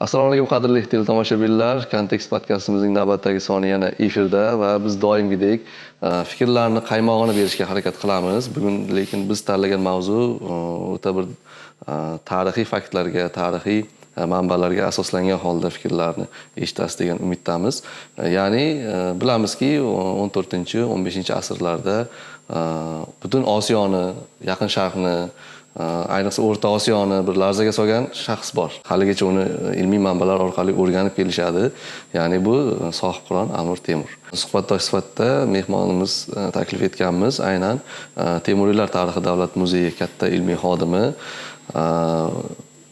Assalomu alaykum qadrli teletomoshabinlar. Kontekst podkastimizning navbatdagi soni yana efirda va biz doimgidek fikrlarni qaymog'ini berishga harakat qilamiz. Bugun lekin biz tanlagan mavzu o'ta bir tarixiy faktlarga, tarixiy manbalarga asoslangan holda fikrlarni eshitasiz degan umiddamiz. Ya'ni bilamizki 14-15 asrlarda butun Osiyoni, Yaqin Sharqni, ayniqsa O'rta Osiyoni bir larzaga solgan shaxs bor. Haligacha uni ilmiy manbalar orqali o'rganib kelishadi. Ya'ni bu sohibqiron Amir Temur. Suhbatdosh sifatida mehmonimiz taklif etganmiz aynan Temuriylar tarixi davlat muzeyi katta ilmiy xodimi,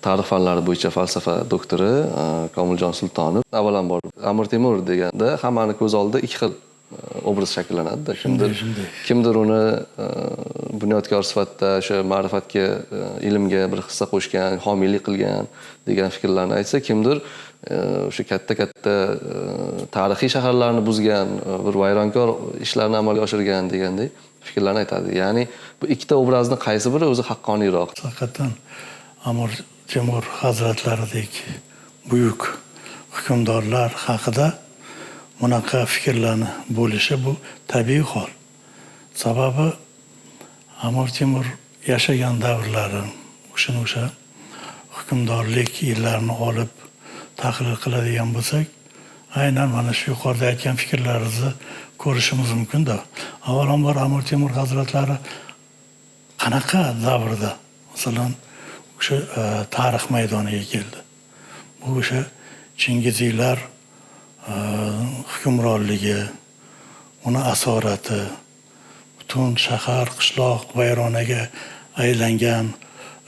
tarix fanlari bo'yicha falsafa doktori Komiljon Sultonov. Avvalambor Amir Temur deganda hammani ko'z oldida ikki xil obraz shakllanadi. Kimdir uni bunyodkor sifatida o'sha ma'rifatga, ilmga bir hissa qo'shgan, homiylik qilgan degan fikrlarni aytsa, kimdir o'sha katta tarixiy shaharlarni buzgan, bir vayronkor ishlarni amalga oshirgan deganday fikrlarni aytadi. Ya'ni bu ikkita obrazni qaysi biri o'zi haqqoniyroq? Haqiqatan Amir Temur hazratlaridek buyuk hukmdorlar haqida bunaqa fikrlarni bo'lishi bu tabiiy hol. Sababi Amir Temur yashagan davrlari, o'sha hukmdorlik yillarini olib tahlil qiladigan bo'lsak, aynan mana shu yuqorida aytgan fikrlaringizni ko'rishimiz mumkin-da. Avvalambor Amir Temur hazratlari qanaqa davrda, masalan, o'sha tarix maydoniga keldi. Bu o'sha Chingiziylar hukmronligi, uni asorati, butun shahar, qishloq vayronaga aylangan,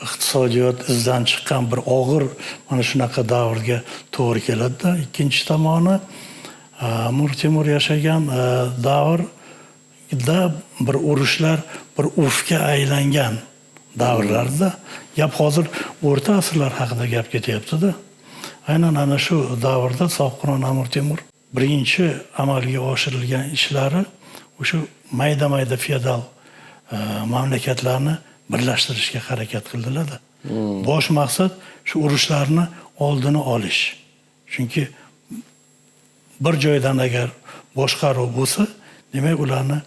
iqtisodiyot izdan chiqqan bir og'ir mana shunaqa davrga to'g'ri keladi-da. Ikkinchi tomoni Amir Temur yashagan davrda bir urushlar bir urfga aylangan davrlarda. Gap hozir o'rta asrlar haqida gap ketyapti-da. Aynan ana shu davrda sohibqiron Amir Temur birinchi amalga oshirilgan ishlari o'sha mayda feodal mamlakatlarni birlashtirishga harakat qildilar-da. Bosh maqsad shu urushlarni oldini olish. Chunki bir joydan agar boshqaruv bo'lsa, demak ularni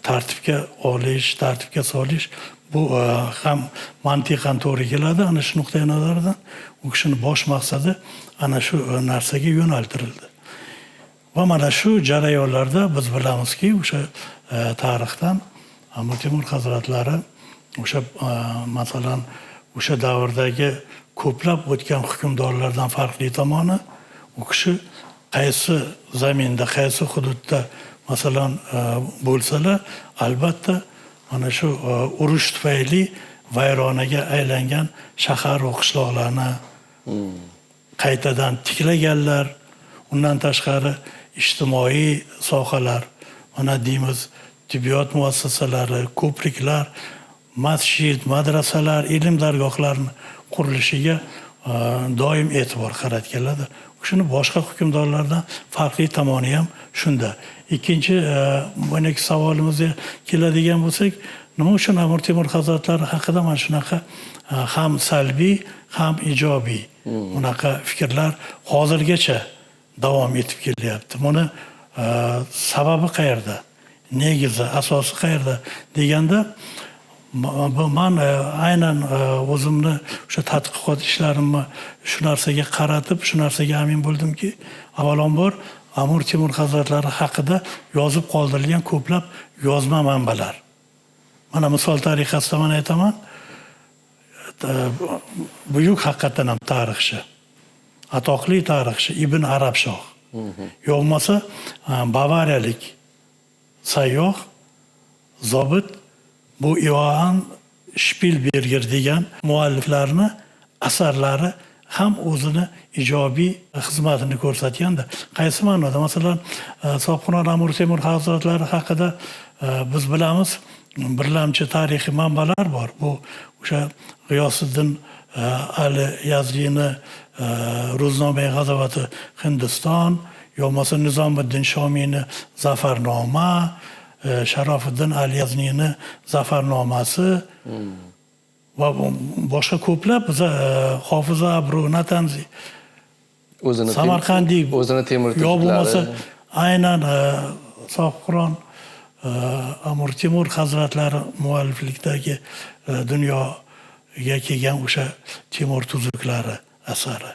tartibga olish, tartibga solish bu ham mantiqan to'g'ri keladi. Ana shu nuqtai nazardan u kishining bosh maqsadi ana shu narsaga yo'naltirildi. Va mana shu jarayonlarda biz bilamizki, o'sha tarixdan Amir Temur hazratlari o'sha masalan o'sha davrdagi ko'plab o'tgan hukmdorlardan farqli tomoni, u kishi qaysi zaminda, qaysi hududda masalan bo'lsalar, albatta mana shu urush tufayli vayronaga aylangan shahar va qishloqlarni qaytadan tiklaganlar. Undan tashqari ijtimoiy sohalar, mana deymiz, tibbiyot muassasalari, ko'priklar, masjid, madrasalar, ilm dargohlarining qurilishiga doim e'tibor qaratganlar. Shuni boshqa hukmdorlardan farqli tomoni ham shunda. Ikkinchi buning savolimizga keladigan bo'lsak, nima uchun Amir Temur hazratlari haqida mana shunaqa ham salbiy, ham ijobiy bunaqa fikrlar hozirgacha davom etib kelyapti. Buni sababi qayerda? Negizi, asosi qayerda deganda, men aynan o'zimni o'sha tadqiqot ishlarimni shu narsaga qaratib, shu narsaga amin bo'ldimki, avvalambor Amir Temur hazratlari haqida yozib qoldirilgan ko'plab yozma manbalar. Mana misol tariqasida men aytaman, buyuk haqiqatan ham tarixchi, atoqli tarixchi Ibn Arabshoh, yo'qmasa bavariyalik sayyoh zobit bu Johann Spielberger degan mualliflarni asarlari ham o'zini ijobiy xizmatini ko'rsatganda. Qaysi ma'noda? Masalan, sohibqiron Amir Temur hazratlari haqida biz bilamiz, birlamchi tarixiy manbalar bor. Bu o'sha G'iyosiddin Ali Yazdiyni Ro'znoma g'azavati Hindiston, yo'qmasa Nizomiddin Shomiyni Zafarnoma, Sharofiddin Al-Yazniyni Zafarnomasi va boshqa ko'plab Hofiza Abru Natanzi Samarqandlik o'zini Temur yo bo'lmasa turklari. aynan Sohibqiron Amir Temur hazratlari mualliflikdagi dunyoga kelgan o'sha Temur tuzuklari asari.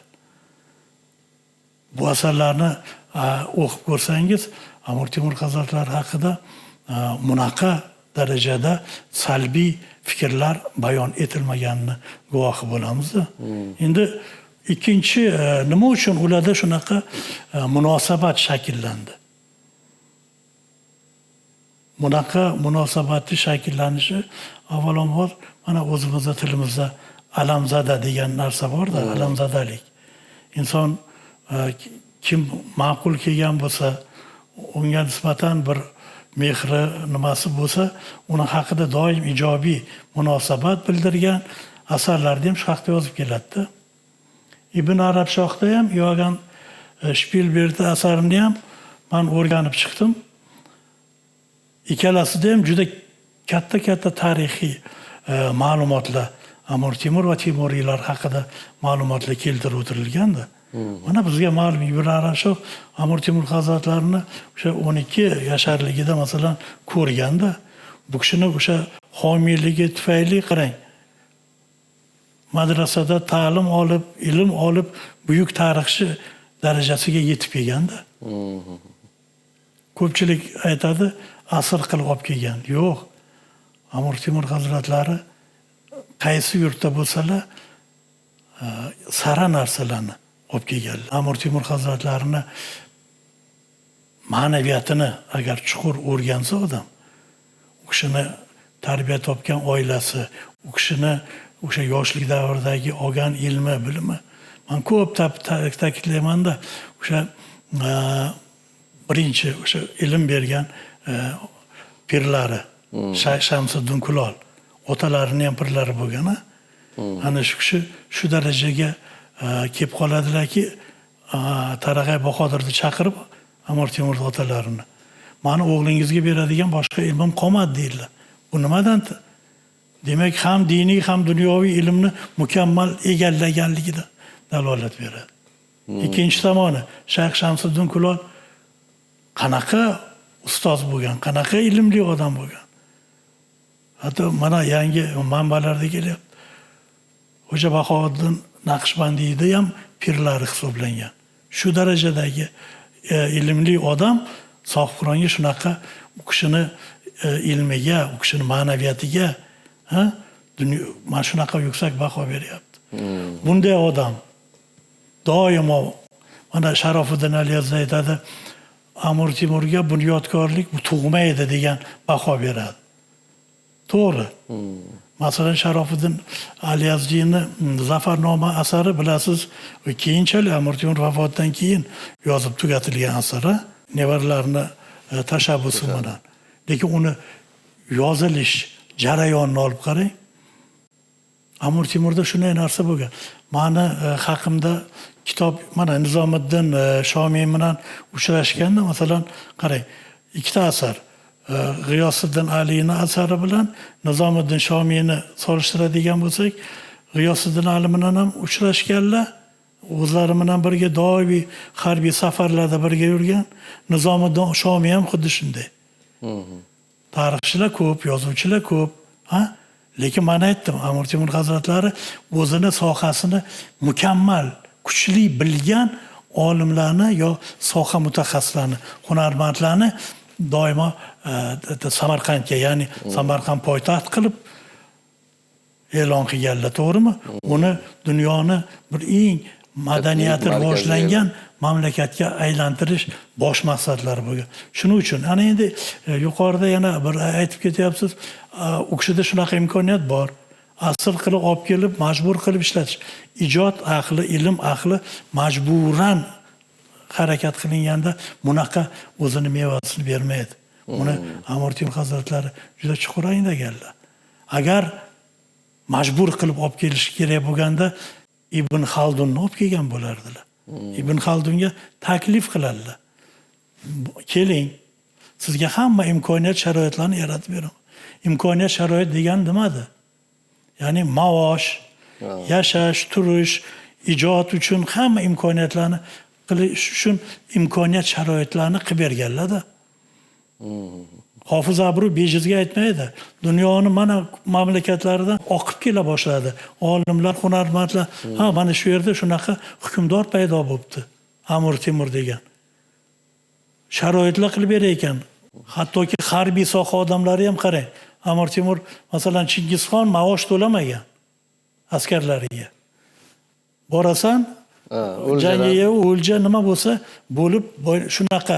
Bu asarlarni o'qib ko'rsangiz, Amir Temur hazratlari haqida bunaqa darajada salbiy fikrlar bayon etilmaganini guvohi bo'lamiz. Endi ikkinchi nima uchun ularda shunaqa munosabat shakllandi? Bunaqa munosabatni shakllanishi avvalambor mana o'zimizda tilimizda alamzada degan narsa bor-da, alamzadalik. Inson kim ma'qul kelgan bo'lsa, unga nisbatan bir mehri nimasi bo'lsa, uni haqida doim ijobiy munosabat bildirgan asarlarda ham shu haqda yozib keladi. Ibn Arabshohda ham Yogan Shpilberg asarini ham men o'rganib chiqdim. Ikkalasida ham juda katta tarixiy ma'lumotlar, Amir Temur va Temuriylar haqida ma'lumotlar keltirib o'tirilgandi. Mana bizga ma'lum Ibn Arabshoh Amir Temur hazratlarini o'sha 12 yasharligida masalan ko'rganda, bu kishini o'sha homiyligi tufayli qarang. Madrasada ta'lim olib, ilm olib, buyuk tarixchi darajasiga yetib kelganda. Ko'pchilik aytadi, asr qilib olib kelgan. Yo'q. Amir Temur hazratlari qaysi yurtda bo'lsalar, sara narsalarni olib kelganlar. Amir Temur hazratlarini ma'naviyatini agar chuqur o'rgansa odam, u kishini tarbiya topgan oilasi, u kishini o'sha yoshlik davridagi olgan ilmi, bilimi, men ko'p ta'kidlaymanda, o'sha birinchi o'sha ilm bergan pirlari, Shamsiddin Kulol, otalarini ham pirlari bo'lgan. Ana shu kishi shu darajaga kelib qoladilarki, Tarag'ay Bahodirni chaqirib, Amir Temur otalarini, "Mani o'g'lingizga beradigan boshqa ilmim qolmadi" deydilar. Bu nimadan? Demak, ham diniy, ham dunyoviy ilmni mukammal egallaganligida dalolat beradi. Ikkinchi tomoni, Shayx Shamsiddin Kulol qanaqa ustoz bo'lgan, qanaqa ilmli odam bo'lgan. Hatto mana yangi manbalarda kelyapti. Xo'ja Bahodir Naqshbandiyda ham pirlari hisoblangan. Shu darajadagi ilmli odam Sohibqironga shunaqa u kishini ilmiga, u kishini ma'naviyatiga mana shunaqa yuksak baho beryapti. Bunday odam doimo mana Sharofiddin Aliyazni aytadi, Amir Temurga bunyodkorlik bu tug'maydi degan baho beradi. To'g'ri. Masalan, Sharofiddin Aliyazni Zafarnoma asari bilasiz, keyinchalik Amir Temur vafotidan keyin yozib tugatilgan asar, nevaralarini tashabbusi bilan. Lekin uni yozilish jarayonini olib qarang. Amir Temurda shunday narsa bo'lgan. Mani haqimda kitob, mana Nizomiddin Shomiy bilan uchrashganda, masalan, qarang, ikkita asar, G'iyosiddin Alini asari bilan Nizomiddin Shomiyni solishtiradigan bo'lsak, G'iyosiddin Ali bilan ham uchrashganlar, o'zlari bilan birga doimiy harbiy safarlarda birga yurgan. Nizomiddin Shomiy ham xuddi shunday. Tarixchilar ko'p, yozuvchilar ko'p, lekin men aytdim, Amir Temur hazratlari o'zini sohasini mukammal, kuchli bilgan olimlarni yo soha mutaxassislarini, hunarmandlarni doimo Samarqandga, ya'ni Samarqand poytaxt qilib e'lon qilganlar, to'g'rimi? Uni dunyoni bir eng madaniyati rivojlangan mamlakatga aylantirish bosh maqsadlari bo'lgan. Shuning uchun ana endi yuqorida yana bir aytib ketyapsiz, u kishida shunaqa imkoniyat bor. Asr qilib olib kelib, majbur qilib ishlatish. Ijod ahli, ilm ahli majburan harakat qilinganda bunaqa o'zini mevasini bermaydi. Uni Amir Temur hazratlari juda chuqur anglaganlar. Agar majbur qilib olib kelish kerak bo'lganda Ibn Xaldunni olib kelgan bo'lardilar. Ibn Xaldunga taklif qiladilar. Keling, sizga hamma imkoniyat sharoitlarni yaratib beraman. Imkoniyat sharoit degan nimadi? Ya'ni maosh, yashash, turish, ijod uchun hamma imkoniyatlarni qilish uchun imkoniyat sharoitlarni qilib berganlar-da. Hofiz Abru bejizga aytmaydi. Dunyoni mana mamlakatlaridan oqib kela boshladi. Olimlar, hunarmandlar, ha mana shu yerda shunaqa hukmdor paydo bo'libdi. Amir Temur degan. Sharoitlar qilib berar ekan. Hattoki harbiy soha odamlari ham qarang. Amir Temur masalan Chingizxon maosh to'lamagan askarlariga. Borasan, jangiga o'lja nima bo'lsa bo'lib shunaqa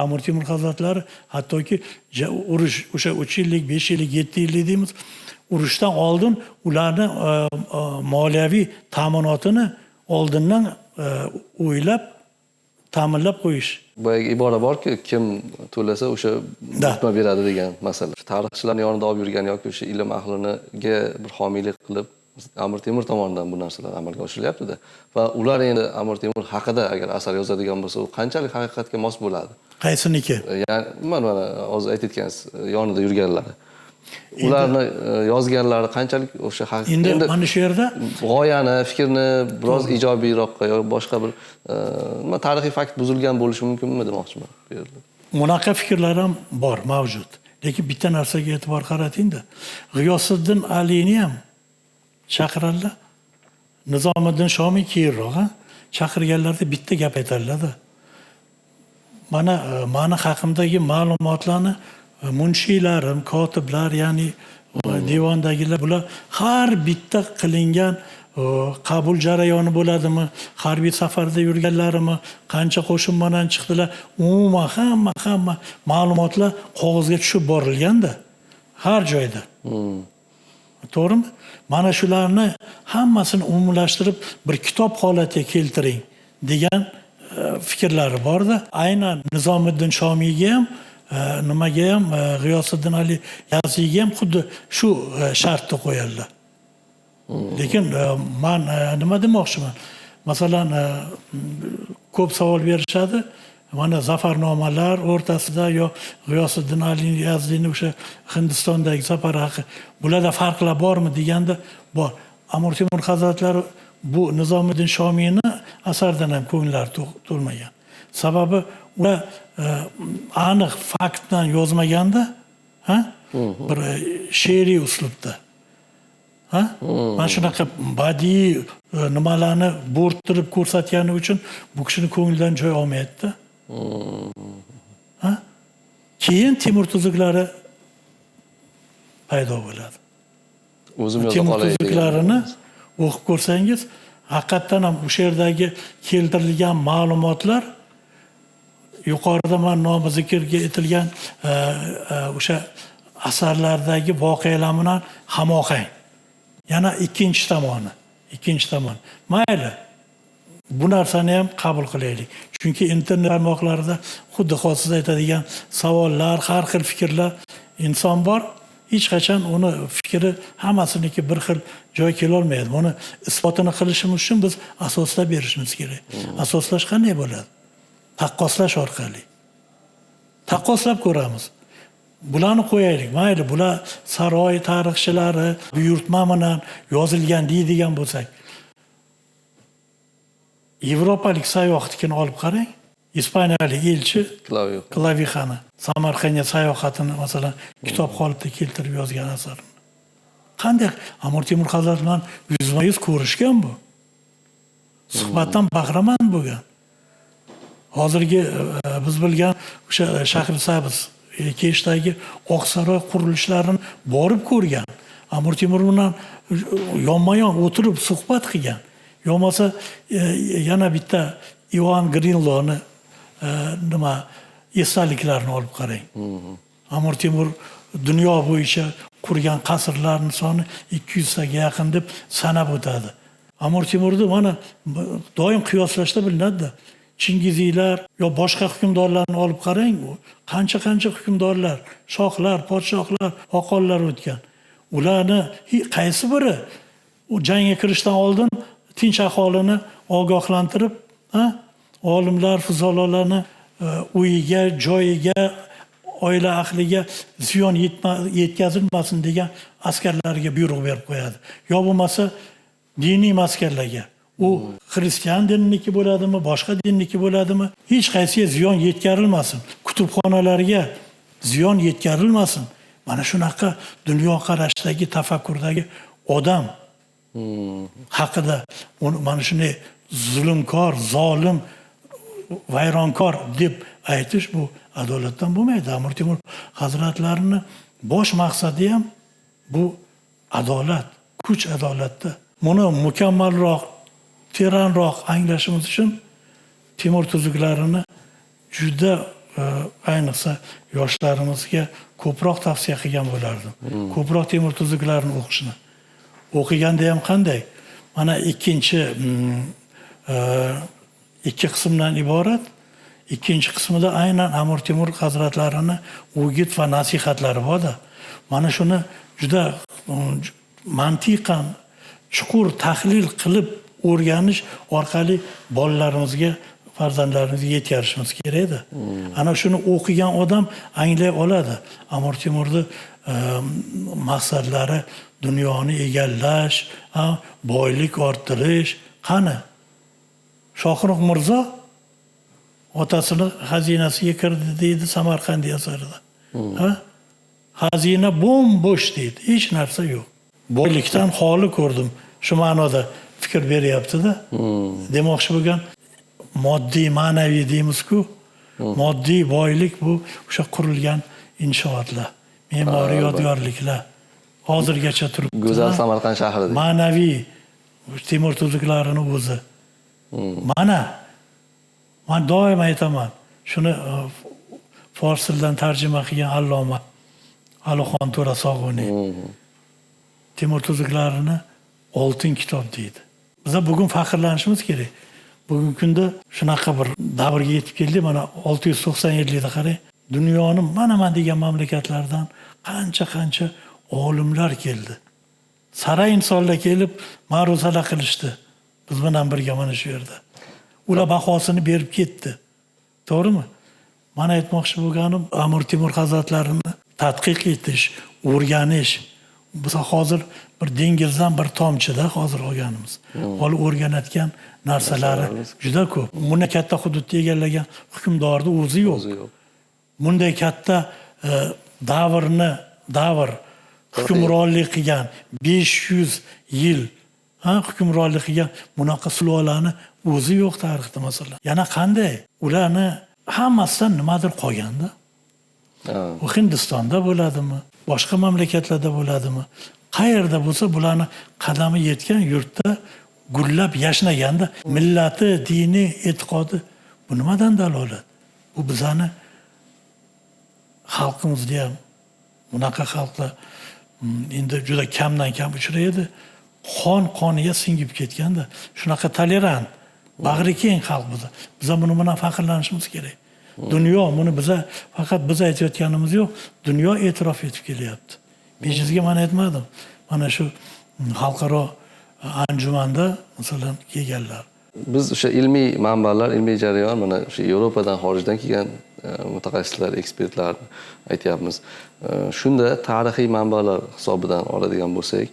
Amir Temur hazratlari hattoki urush o'sha 3 yillik, 5 yillik, 7 yillik deymiz, urushdan oldin ularni moliyaviy ta'minotini oldindan o'ylab ta'minlab qo'yish. Boyagi ibora borki, kim to'lasa o'sha buyurtma beradi degan masala. Tarixchilarning yonida olib yurgan yoki o'sha ilm ahliniga bir homiylik qilib Amir Temur tomonidan bu narsalar amalga oshirilyapti-da. Va ular endi Amir Temur haqida agar asar yozadigan bo'lsa, u qanchalik haqiqatga mos bo'ladi? Qaysiniki? Ya'ni mana hozir aytayotgansiz, yonida yurganlari. Ularni yozganlari qanchalik o'sha haqiqiy. Endi mana shu yerda g'oyani, fikrni biroz ijobiyroqqa yoki boshqa bir nima tarixiy fakt buzilgan bo'lishi mumkinmi demoqchiman bu yerda. Bunaqa fikrlar ham bor, mavjud. Lekin bitta narsaga e'tibor qarating-da. G'iyosiddin Alini ham chaqiradilar. Nizomiddin Shomiy keyinroq, chaqirganlarda bitta gap aytadilar-da. Mana meni haqimdagi ma'lumotlarni munshiylarim, kotiblar, ya'ni divondagilar bular har bitta qilingan qabul jarayoni bo'ladimi, harbiy safarda yurganlarimi, qancha qo'shin bilan chiqdilar, umuman hamma ma'lumotlar qog'ozga tushib borilganda har joyda. To'g'rimi? Mana shularni hammasini umumlashtirib bir kitob holatiga keltiring degan fikrlari bor-da. Aynan Nizomiddin Shomiyga ham nimaga ham G'iyosiddin Ali Yaziyga ham xuddi shu shartni qo'yadilar. Lekin men nima demoqchiman? Masalan, ko'p savol berishadi. Mana zafarnomalar o'rtasida yo G'iyosiddin Ali Yaziyni o'sha Hindistondagi safari haqi bularda farqlar bormi deganda bor. Amir Temur hazratlari bu Nizomiddin Shomiyni asardan ham ko'ngillari to'lmagan. Sababi ular aniq faktdan yozmaganda, bir she'riy uslubda. Mana shunaqa badiiy nimalarni bo'rttirib ko'rsatgani uchun bu kishini ko'nglidan joy olmayapti. Keyin Temur tuzuklari paydo bo'ladi. O'zim yozib Temur olay tuzuklarini o'qib ko'rsangiz, haqiqatdan ham o'sha yerdagi keltirilgan ma'lumotlar yuqorida men nomi zikrga etilgan o'sha asarlardagi voqealar bilan hamohang. Yana ikkinchi tomon. Mayli. Bu narsani ham qabul qilaylik. Chunki internet tarmoqlarida xuddi hozir aytadigan savollar, har xil fikrlar inson bor. Hech qachon uni fikri hammasiniki bir xil joy kela olmaydi. Buni isbotini qilishimiz uchun biz asoslab berishimiz kerak. Asoslash qanday bo'ladi? Taqqoslash orqali. Taqqoslab ko'ramiz. Bularni qo'yaylik. Mayli, bular saroy tarixchilari buyurtma bilan yozilgan deydigan bo'lsak. Yevropalik sayohatini olib qarang. Ispaniyalik elchi Klavixani Samarqandga sayohatini masalan kitob holatida keltirib yozgan asarini. Qanday Amir Temur hazratlari bilan yuzma-yuz ko'rishgan bu. Suhbatdan bahramand bo'lgan. Hozirgi biz bilgan o'sha Shahrisabz Keshdagi Oqsaroy qurilishlarini borib ko'rgan. Amir Temur bilan yonma-yon o'tirib suhbat qilgan. Yo'masa yana bitta Ivan Grinloni esdaliklarini olib qarang. Amir Temur dunyo bo'yicha qurgan qasrlarning soni 200 taga yaqin deb sanab o'tadi. Amir Temurni mana doim qiyoslashda bilinadi-da. Chingiziylar yo boshqa hukmdorlarni olib qarang, qancha hukmdorlar, shohlar, podshohlar, oqonlar o'tgan. Ularni qaysi biri u jangga kirishdan oldin tinch aholini ogohlantirib, olimlar, fuzololarni uyiga, joyiga, oila ahliga ziyon yetkazilmasin degan askarlarga buyruq berib qo'yadi. Yo bo'lmasa diniy maskanlarga U xristian diniki bo'ladimi, boshqa dinniki bo'ladimi, hech qaysiga ziyon yetkarilmasin. Kutubxonalarga ziyon yetkarilmasin. Mana shunaqa dunyoqarashdagi, tafakkurdagi odam haqida mana shunday zulmkor, zolim, vayronkor deb aytish bu adolatdan bo'lmaydi. Amir Temur hazratlarini bosh maqsadi ham bu adolat, kuch adolatda. Buni mukammalroq, teranroq anglashimiz uchun Temur tuzuklarini juda ayniqsa yoshlarimizga ko'proq tavsiya qilgan bo'lardim. Ko'proq Temur tuzuklarini o'qishni. O'qiganda ham qanday? Mana ikki qismdan iborat. Ikkinchi qismida aynan Amir Temur hazratlarini o'git va nasihatlari bor-da. Mana shuni juda mantiqan chuqur tahlil qilib o'rganish orqali bolalarimizga, farzandlarimizga yetkazishimiz kerak edi. Ana shuni o'qigan odam anglay oladi. Amir Temurning maqsadlari dunyoni egallash, boylik orttirish. Qani? Shohruh Mirzo otasini xazinasiga kirdi deydi Samarqandiy asarida. Xazina bo'sh deydi, hech narsa yo'q. Boylikdan xoli ko'rdim. Shu ma'noda fikr beryapti-da. Demoqchi bo'lgan moddiy, ma'naviy deymiz-ku. Moddiy boylik bu o'sha qurilgan inshootlar, me'moriy yodgorliklar. Hozirgacha turibdi. Go'zal Samarqand shahrida. Ma'naviy Temur tuzuklarini o'zi. Mana men doim aytaman, shuni fors tilidan tarjima qilgan Alloma Alixon To'ra Sog'oniy Temur tuzuklarini oltin kitob deydi. Biz bugun faxrlanishimiz kerak. Bugungi kunda shunaqa bir davrga yetib keldik. Mana 697 da qarang. Dunyoning mana degan mamlakatlardan qancha olimlar keldi. Saray insonlar kelib ma'ruzalar qilishdi. Biz bilan birga mana shu yerda. Ular bahosini berib ketdi. To'g'rimi? Mana aytmoqchi bo'lganim, Amir Temur hazratlarini tadqiq etish, o'rganish. Biz hozir bir dengizdan bir tomchida hozir olganimiz. Olib o'rganayotgan narsalari juda ko'p. Buni katta hududni egallagan hukmdorning o'zi yo'q. Bunday katta davr hukmronlik qilgan 500 yil hukmronlik qilgan bunaqa sulolani o'zi yo'q tarixda masalan. Yana qanday? Ularni hammasidan nimadir qolganda. U Hindistonda bo'ladimi? Boshqa mamlakatlarda bo'ladimi? Qayerda bo'lsa bularni qadami yetgan yurtda gullab yashnaganda millati, dini, e'tiqodi bu nimadan dalolat? Bu bizani xalqimizda ham bunaqa xalqlar endi juda kamdan kam uchraydi. Qoniga singib ketganda shunaqa tolerant, bag'ri keng xalq biz. Biz buni bilan faxrlanishimiz kerak. Dunyo buni faqat biz aytayotganimiz yo'q, dunyo e'tirof etib kelyapti. Bejizga men aytmadim. Mana shu xalqaro anjumanda masalan kelganlar. Biz o'sha ilmiy manbalar, ilmiy jarayon mana o'sha Yevropadan, xorijdan kelgan mutaxassislar, ekspertlar aytyapmiz. Shunda tarixiy manbalar hisobidan oladigan bo'lsak,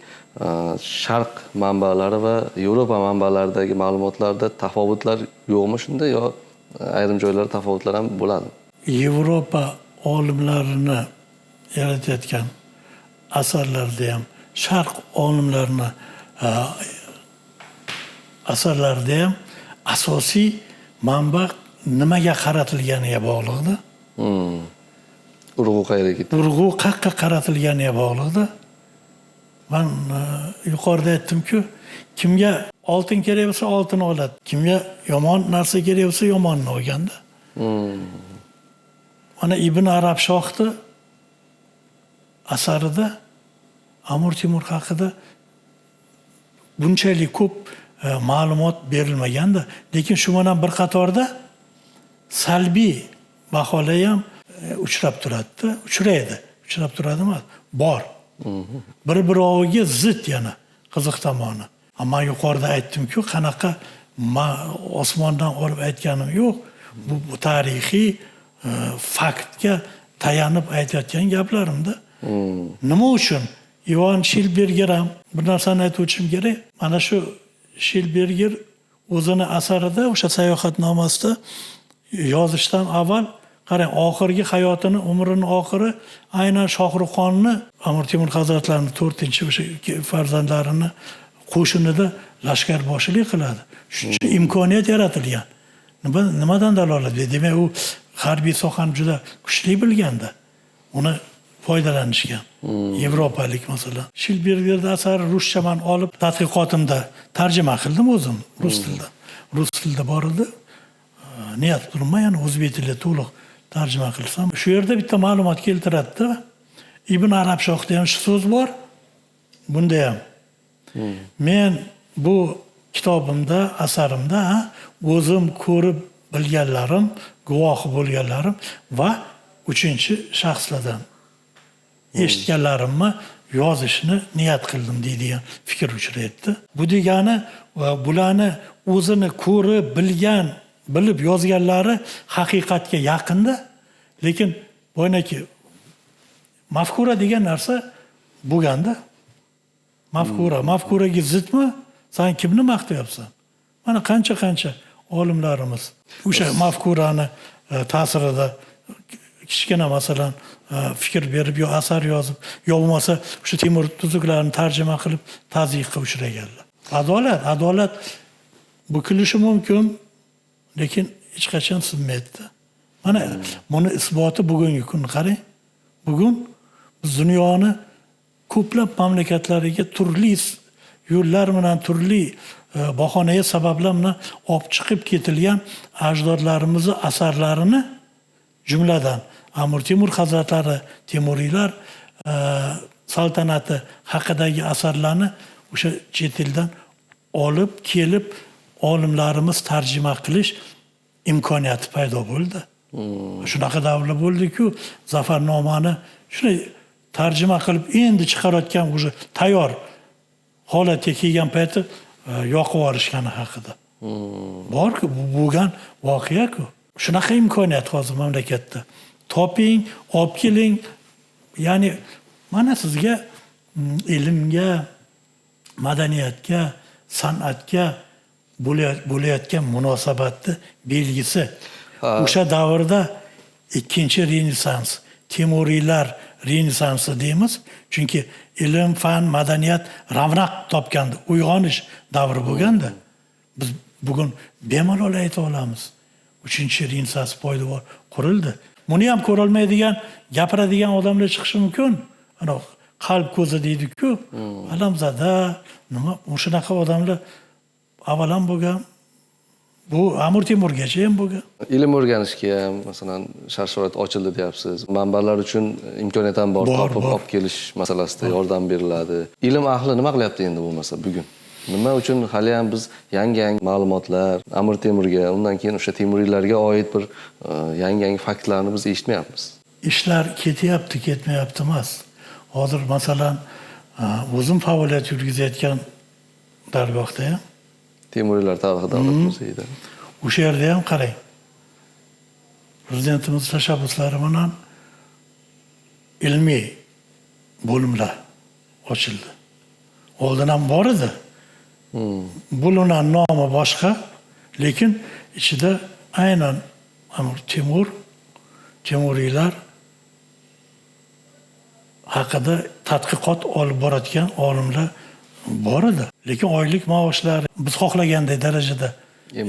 Sharq manbalari va Yevropa manbalaridagi ma'lumotlarda tafovutlar yo'qmi shunda yo ayrim joylarda tafovutlar ham bo'ladi? Yevropa olimlarini yaratayotgan asarlarda ham, Sharq olimlarini asarlarida ham asosiy manba nimaga qaratilganiga bog'liqda. Urg'u qayerga ketdi? Urg'u qayerga qaratilganiga bog'liqda. Men yuqorida aytdim-ku, kimga oltin kerak bo'lsa oltin oladi, kimga yomon narsa kerak bo'lsa yomonni olganda. Mana Ibn Arabshohni asarida Amir Temur haqida bunchalik ko'p ma'lumot berilmaganda, lekin shu bilan bir qatorda salbiy baholar ham uchrab turadi, uchrab turadimi? Bor. Bir-biroviga zid yana qiziq tomoni. Ammo yuqorida aytdim-ku, qanaqa osmondan olib aytganim yo'q. Bu tarixiy faktga tayanib aytayotgan gaplarimda. Nima uchun? Ivan Shilberger ham bir narsani aytib o'tishim kerak. Mana shu Shilberger o'zini asarida o'sha sayohatnomasida yozishdan avval qarang, oxirgi hayotini, umrini oxiri aynan Shohruxxonni, Amir Temur hazratlarining 4-chi o'sha farzandlarini qo'shinida lashkarboshchilik qiladi. Shuncha imkoniyat yaratilgan. Nimadan dalolat? Demak, u harbiy sohani juda kuchli bilganda uni foydalanishgan. Yevropalik masalan. Shilbergerda asar ruscha man olib tadqiqotimda tarjima qildim o'zim rus tilida. Rus tilida bor edi. Niyat qilmay, yana o'zbek tilida to'liq tarjima qilsam, shu yerda bitta ma'lumot keltiradi. Ibn Arabshohda ham shu so'z bor. Bunda ham. Men bu kitobimda, asarimda o'zim ko'rib bilganlarim, guvohi bo'lganlarim va 3-shaxslardan eshitganlarimni yozishni niyat qildim deydigan fikr uchrayapti. Bu degani bularni o'zini ko'rib, bilib yozganlari haqiqatga yaqinda, lekin bo'ynaki mafkura degan narsa bo'lganda, mafkuraga zidmi? Sen kimni maqtayapsan? Mana qancha olimlarimiz o'sha mafkurani ta'sirida kichkina masalan fikr berib yo asar yozib, yo bo'lmasa o'sha Temur tuzuklarini tarjima qilib tazyiqqa uchraganlar. Adolat bukilishi mumkin, lekin hech qachon sinmaydi. Mana buni isboti bugungi kun qarang. Bugun biz dunyoni ko'plab mamlakatlariga turli yo'llar bilan, turli bahonaya sabablar bilan olib chiqib ketilgan ajdodlarimizning asarlarini, jumladan Amir Temur hazratlari, Temuriylar saltanati haqidagi asarlarni o'sha chet eldan olib kelib olimlarimiz tarjima qilish imkoniyati paydo bo'ldi. Shunaqa davrlar bo'ldi-ku, zafarnomani shunday tarjima qilib endi chiqarayotgan o'sha tayyor holatga kelgan payti yoqib yuborishgani haqida. Bor-ku, bo'lgan voqea-ku. Shunaqa imkoniyat hozir mamlakatda. Toping, olib keling. Ya'ni mana sizga ilmga, madaniyatga, san'atga bo'layotgan munosabatni belgisi. O'sha davrda 2-renessans, Temuriylar renessansi deymiz. Chunki ilm, fan, madaniyat ravnaq topgandi, uyg'onish davri bo'lganda. Biz bugun bemalol ayta olamiz. 3-renessans poydevor qurildi. Buni ham ko'ra olmaydigan, gapiradigan odamlar chiqishi mumkin. Ana qalb ko'zi deydi-ku, alamzada, nima, shunaqa odamlar avvalam bo'lgan. Bu Amir Temurgacha ham bo'lgan. Ilm o'rganishga ham masalan shart-sharoit ochildi deyapsiz. Manbalar uchun imkoniyat ham bor, topib olib kelish masalasida yordam beriladi. Ilm ahli nima qilyapti endi bo'lmasa bugun? Nima uchun hali ham biz yangi ma'lumotlar, Amir Temurga, undan keyin o'sha Temuriylarga oid bir yangi faktlarni biz eshitmayapmiz? Ishlar ketmayapti emas. Hozir masalan o'zim faoliyat yurgizayotgan dargohda ham Temuriylar tarixi davlat muzeyida. O'sha yerda ham qarang. Prezidentimiz tashabbuslari bilan ilmiy bo'limlar ochildi. Oldin ham bor edi. Bo'limlar nomi boshqa, lekin ichida aynan Amir Temur, Temuriylar haqida tadqiqot olib borayotgan olimlar bor edi. Lekin oylik maoshlari biz xohlaganday darajada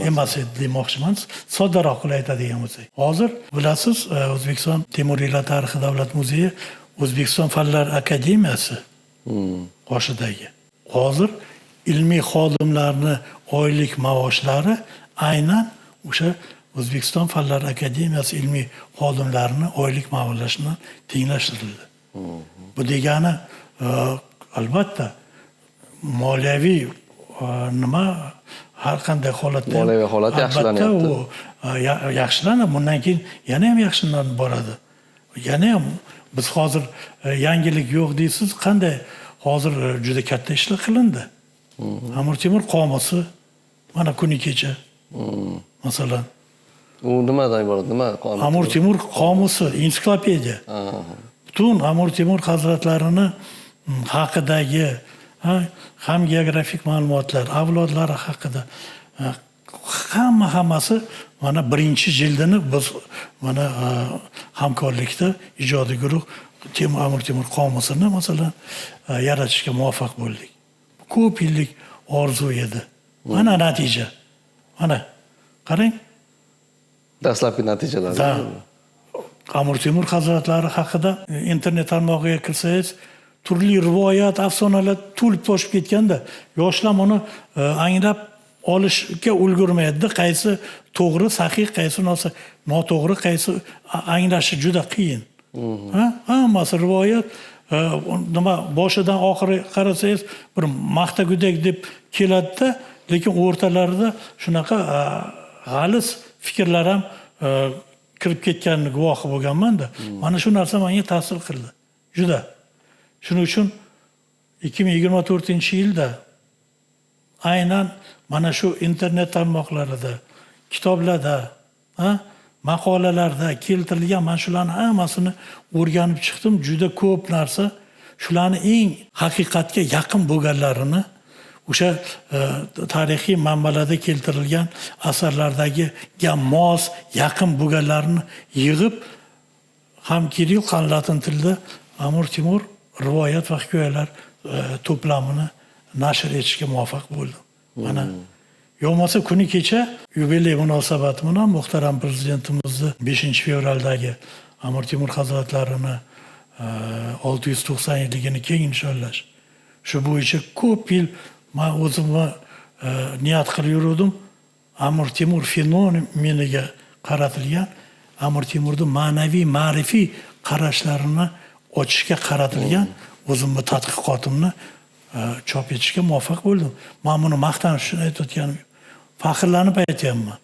emas edi demoqchiman. Soddaroq qilib aytadigan bo'lsak. Hozir bilasiz, O'zbekiston Temuriylar tarixi davlat muzeyi O'zbekiston Fanlar akademiyasi qoshidagi. Hozir ilmiy xodimlarni oylik maoshlari aynan o'sha O'zbekiston Fanlar akademiyasi ilmiy xodimlarini oylik maoshlashini tenglashtirildi. Bu degani albatta moliyaviy nima har qanday holatda moliyaviy holat yaxshilanyapti. Yaxshilanadi. Bundan keyin yana ham yaxshilanib boradi. Yana ham biz hozir yangilik yo'q deysiz, qanday hozir juda katta ishlar qilindi. Amir Temur qomusi mana kuni kecha masalan. U nimadan iborat? Nima qomusi? Amir Temur qomusi, ensiklopediya. Butun Amir Temur hazratlarini haqidagi ham geografik ma'lumotlar, avlodlari haqida hammasi mana birinchi jildini biz mana hamkorlikda ijodiy guruh Amir Temur qomusini masalan yaratishga muvaffaq bo'ldik. Ko'p yillik orzu edi. Mana natija. Mana qarang. Dastlabki natijalar. Amir Temur hazratlari haqida internet tarmog'iga kirsangiz, turli rivoyat, afsonalar to'lib toshib ketganda, yoshlar buni anglab olishga ulgurmaydi. Qaysi to'g'ri, sahih, qaysi noto'g'ri, qaysi anglashi juda qiyin. Hammasi rivoyat. Nima boshidan oxiriga qarasangiz bir maqtagudek deb keladi-da, lekin o'rtalarida shunaqa g'aliz fikrlar ham kirib ketganini guvohi bo'lganman-da. Mana shu narsa menga ta'sir qildi. Juda. Shuning uchun 2024-yilda aynan mana shu internet tarmoqlarida, kitoblarda, maqolalarda keltirilgan mana shularni hammasini o'rganib chiqdim. Juda ko'p narsa, shularni eng haqiqatga yaqin bo'lganlarini, o'sha tarixiy manbalarda keltirilgan asarlardagi mos, yaqin bo'lganlarini yig'ib, ham Kirill, ham latin tilida Amir Temur rivoyat va hikoyalar to'plamini nashr etishga muvaffaq bo'ldim. Mana yo'qmasa kuni kecha yubiley munosabati bilan muhtaram prezidentimizni 5-fevraldagi Amir Temur hazratlarini 690 yilligini keng nishonlash. Shu bo'yicha ko'p yil men o'zimni niyat qilib yurdim. Amir Temur fenomeniga qaratilgan, Amir Temurning ma'naviy, ma'rifiy qarashlarini ochishga qaratilgan o'zimni tadqiqotimni chop etishga muvaffaq bo'ldim. Men buni maqtanib shuni aytayotganim, faxrlanib aytyapman.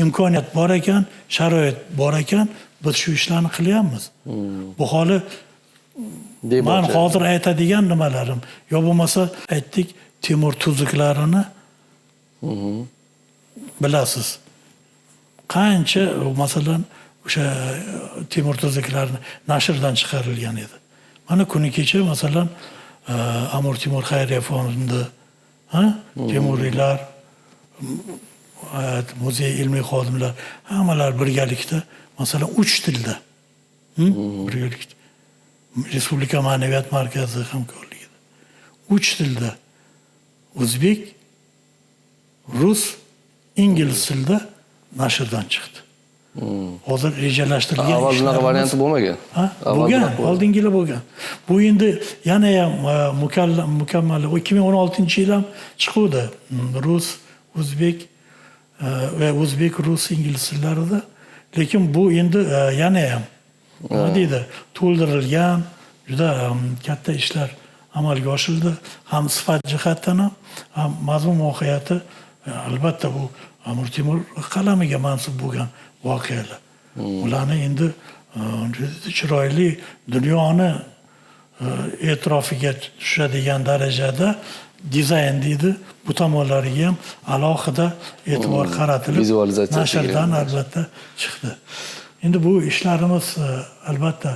Imkoniyat bor ekan, sharoit bor ekan, biz shu ishlarni qilyapmiz. Bu holi men hozir aytadigan nimalarim, yo bo'lmasa aytdik, Temur tuzuklarini bilasiz. Qancha masalan o'sha Temur tuzuklarini nashrdan chiqarilgan edi. Mana kuni kecha masalan Amir Temur xayriya fondi, Temuriylar, muzey ilmiy xodimlar hammalar birgalikda masalan 3 tilda birgalikda Respublika ma'naviyat markazi hamkorligida 3 tilda o'zbek, rus, ingliz tilida nashrdan chiqdi. Hozir rejalashtirilgan ishlar. Avval bunaqa varianti bo'lmagan. Bo'lgan, oldingilar bo'lgan. Bu endi yana ham mukammal 2016-yil ham chiqdi. Rus, o'zbek va o'zbek, rus, ingliz tillarida. Lekin bu endi yana ham nima deydi, to'ldirilgan juda katta ishlar amalga oshirildi. Ham sifat jihatdan ham mazmun mohiyati albatta bu Amir Temur qalamiga mansub bo'lgan voqealar. Ularni endi chiroyli dunyoni e'tirofiga tushadigan darajada dizayn deydi, bu tomonlariga ham alohida e'tibor qaratilib, nashrdan albatta chiqdi. Endi bu ishlarimiz albatta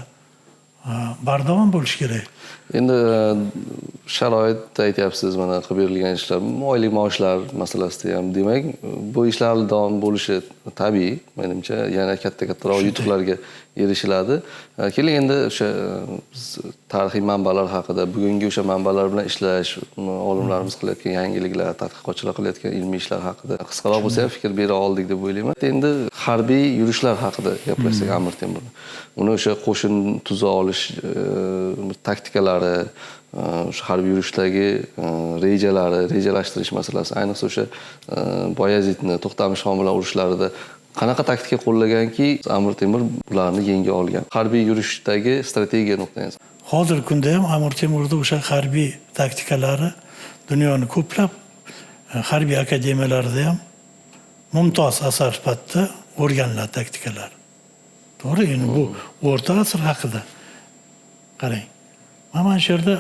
bardavom bo'lishi kerak. Endi sharoit aytyapsiz, mana qilib berilgan ishlar, oylik maoshlar masalasida ham demak, bu ishlar davom bo'lishi tabiiy, menimcha, yana katta-kattaroq yutuqlarga erishiladi. Keling endi o'sha tarixiy manbalar haqida, bugungi o'sha manbalar bilan ishlash, olimlarimiz qilayotgan yangiliklar, tadqiqotchilar qilayotgan ilmiy ishlar haqida qisqaroq bo'lsa ham fikr bera oldik deb o'ylayman. Endi harbiy yurishlar haqida gaplashsak, Amir Temur. Uni o'sha qo'shin tuza olish taktikalari, o'sha harbiy yurishdagi rejalari, rejalashtirish masalasi, ayniqsa o'sha Boyazidni, To'xtamishxon bilan urushlarida qanaqa taktika qo'llaganki, Amir Temur ularni yenga olgan. Harbiy yurishdagi strategiya nuqtai nazar. Hozirgi kunda ham Amir Temurning o'sha harbiy taktikalari dunyoni ko'plab harbiy akademiyalarida ham mumtoz asar sifatida o'rganiladi taktikalar. To'g'ri, endi bu o'rta asr haqida. Qarang. Mana shu yerda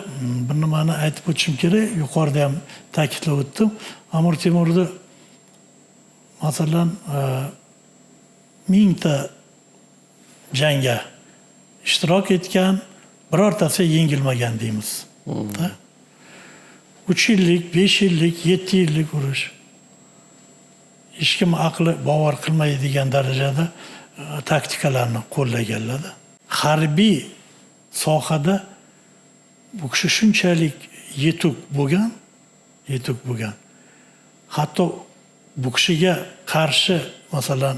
bir nimani aytib o'tishim kerak, yuqorida ham ta'kidlab o'tdim. Amir Temurni masalan 1000 ta jangga ishtirok etgan, birortasi yengilmagan deymiz. 3 yillik, 5 yillik, 7 yillik urush. hech kim aqli bovar qilmaydigan darajada taktikalarni qo'llaganlar. Harbiy sohada bu kishi shunchalik yetuk bo'lgan. Hatto bu kishiga qarshi, masalan,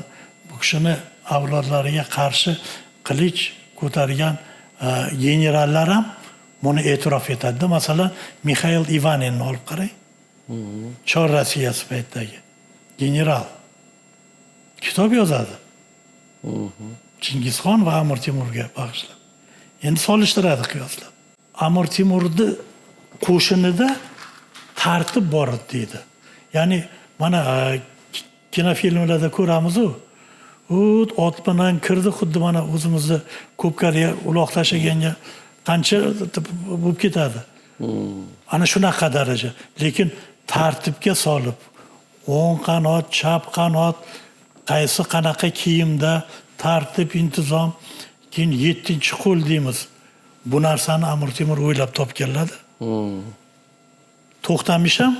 bu kishini avlodlariga qarshi qilich ko'targan generallar ham buni e'tirof etadi. Masalan, Mixail Ivaninni olib qarang. Chor Rossiyasi paytidagi general kitob yozadi. Chingizxon va Amir Temurga bag'ishlab. Endi solishtiradi qiyoslab. Amir Temurni qo'shinida tartib bor deydi. Ya'ni mana kinofilmlarda ko'ramiz-ku. Ot bilan kirdi, xuddi mana o'zimizni ko'pkariga uloq tashlaganga qancha bo'lib ketadi. Ana shunaqa daraja. Lekin tartibga solib, o'ng qanot, chap qanot, qaysi qanaqa kiyimda, tartib, intizom, keyin 7-qo'l deymiz. Bu narsani Amir Temur o'ylab topganlar. To'xtamish ham,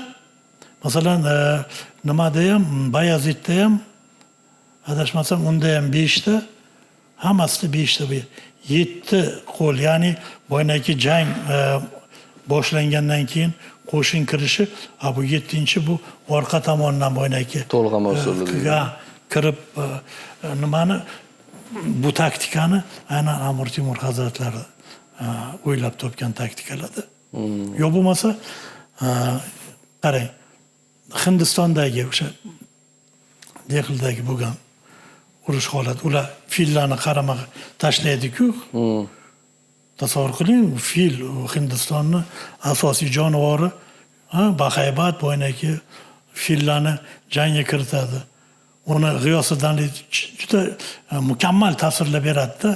masalan, nimada ham, Bayazidda ham, adashmasam unda ham 5 ta, hammasida 5 ta, 7 qo'l, ya'ni boynaki jang boshlangandan keyin qo'shin kirishi, bu 7-chi bu orqa tomondan boynaki to'lg'ama usuli kirib nimani bu taktikani aynan Amir Temur hazratlari o'ylab topgan taktikalardir. Yo bo'lmasa qarang, Hindistondagi o'sha Dehlidagi bo'lgan urush holat, ular fillarni qaramaga tashlaydi-ku. Tasavvur qiling, fil Hindistonni asosiy jonivori, bahaybat boynaki fillarni jangga kiritadi. Uni G'iyosiddinli juda mukammal tasvirlab beradi-da,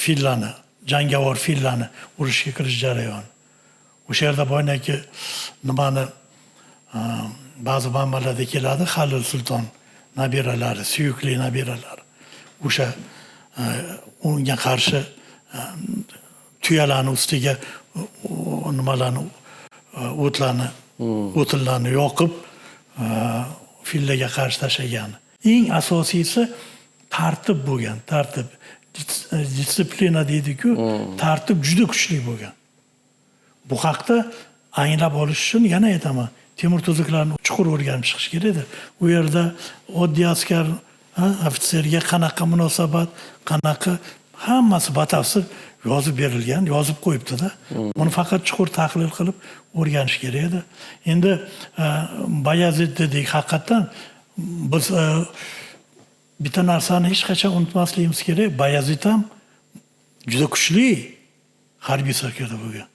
fillarni, jangovar fillarni urushga kirish jarayoni. O'sha yerda boynaki nimani ba'zi manbalarda keladi, Halil Sulton nabiralari, suyukli nabiralari. O'sha unga qarshi tuyalarni ustiga nimalarni o'tlarni yoqib fillarga qarshi tashlagani. Eng asosiysi tartib bo'lgan, tartib. Disiplina deydi-ku, tartib juda kuchli bo'lgan. Bu haqda anglab olish uchun yana aytaman, Temur tuzuklarini chuqur o'rganib chiqish kerak edi. U yerda oddiy askar, ofitserga qanaqa munosabat, qanaqa hammasi batafsil yozib berilgan, yozib qo'yibdi-da. Buni faqat chuqur tahlil qilib o'rganish kerak edi. Endi Bayazid dedik, haqiqatan biz bitta narsani hech qachon unutmasligimiz kerak. Bayazid ham juda kuchli harbiy sarkarda bo'lgan.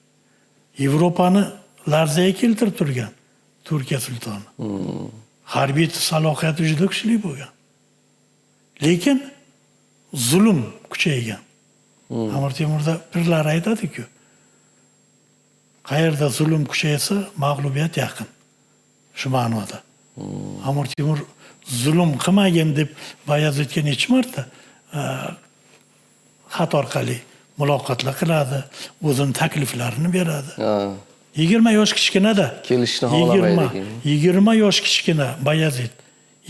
Yevropani larzaga keltirib turgan Turkiya sultoni. Harbiy salohiyati juda kuchli bo'lgan. Lekin zulm kuchaygan. Amir Temurda pirlar aytadi-ku, qayerda zulm kuchaysa, mag'lubiyat yaqin. Shu ma'noda. Amir Temur zulm qilmagin deb Bayazidga necha marta xat orqali muloqotlar qiladi, o'zining takliflarini beradi. 20 yosh kichkinada. Kelishni xohlamaydi. 20 yosh kichkina Bayazid.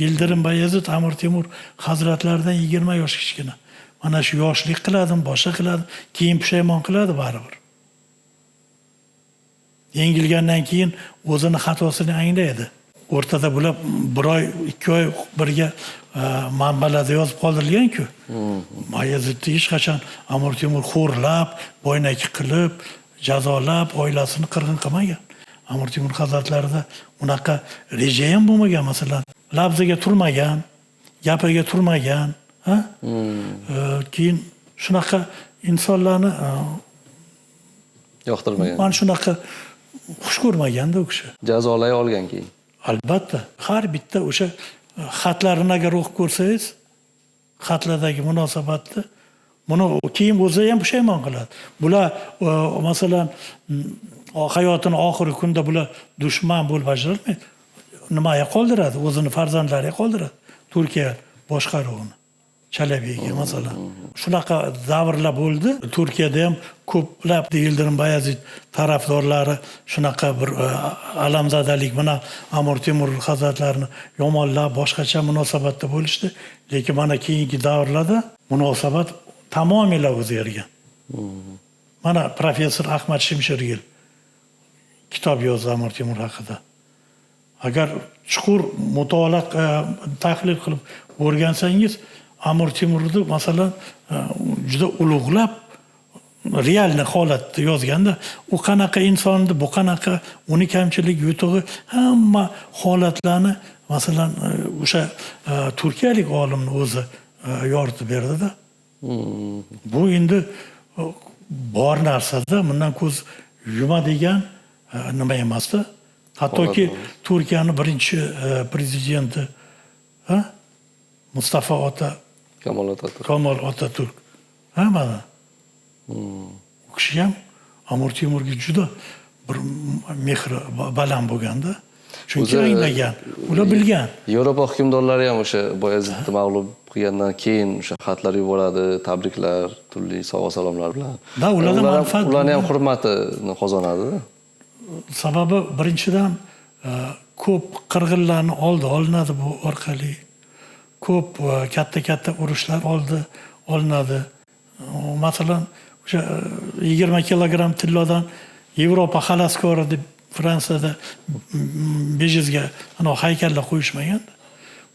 Yildirim Bayazid Amir Temur hazratlaridan 20 yosh kichkina. Mana shu yoshlik qiladim, boshqa qiladim, keyin pushaymon qiladi baribir. Yengilgandan keyin o'zini xatosini anglaydi. O'rtada bular 1 oy, 2 oy birga manbalarda yozib qoldirilgan-ku. Bayazidni hech qachon Amir Temur xo'rlab, boynaki qilib, jazolab, oilasini qirg'in qilmagan. Amir Temur hazratlarida unaqa reja ham bo'lmagan, masalan, labziga turmagan, gapiga turmagan, keyin shunaqa insonlarni yoqtirmagan. Mana shunaqa xush ko'rmaganda u kishi. Jazolay olgan keyin. Albatta, har bitta o'sha xatlarini agar o'qib ko'rsangiz, xatlardagi munosabatni buni keyin o'zi ham pushaymon qiladi. Bular masalan hayotini oxirgi kunda bular dushman bo'lib ajralmaydi. Nimaga qoldiradi? O'zini farzandlariga qoldiradi. Turkiya boshqaruvini. Chalabiga masalan. Shunaqa davrlar bo'ldi. Turkiyada ham ko'plab Yildirim Bayazid tarafdorlari shunaqa bir alamzadalik bilan Amir Temur hazratlarini yomonlab, boshqacha munosabatda bo'lishdi. Lekin mana keyingi davrlarda munosabat tamomila o'zgargan. Mana professor Ahmad Shimshirgil kitob yozdi Amir Temur haqida. Agar chuqur mutolaa tahlil qilib o'rgansangiz, Amir Temurni masalan juda ulug'lab realni holatda yozganda, u qanaqa insonda, bu qanaqa, uni kamchilik, yutug'i, hamma holatlarni masalan o'sha turkiyalik olimni o'zi yoritib berdi-da. Bu endi bor narsada bundan ko'z yumadigan nima emasda. Hattoki Turkiyaning birinchi prezidenti Mustafa Kemal Atatürk. Mana. U kishi ham Amir Temurga juda bir mehri baland bo'lganda, chunki anglagan, ular bilgan. Yevropa hukmdorlari ham o'sha Boyazidni mag'lub qilgandan keyin o'sha xatlar yuboradi, tabriklar, turli sovg'a-salomlar bilan. Ularning ham hurmatini qozonadi. Sababi birinchidan ko'p qirg'inlarni oldi olinadi bu orqali. Ko'p katta urushlar olinadi. Masalan, o'sha 20 kilogramm tillodan Yevropa xalaskori deb Fransiyada Bejizga ana haykallar qo'yishmagan.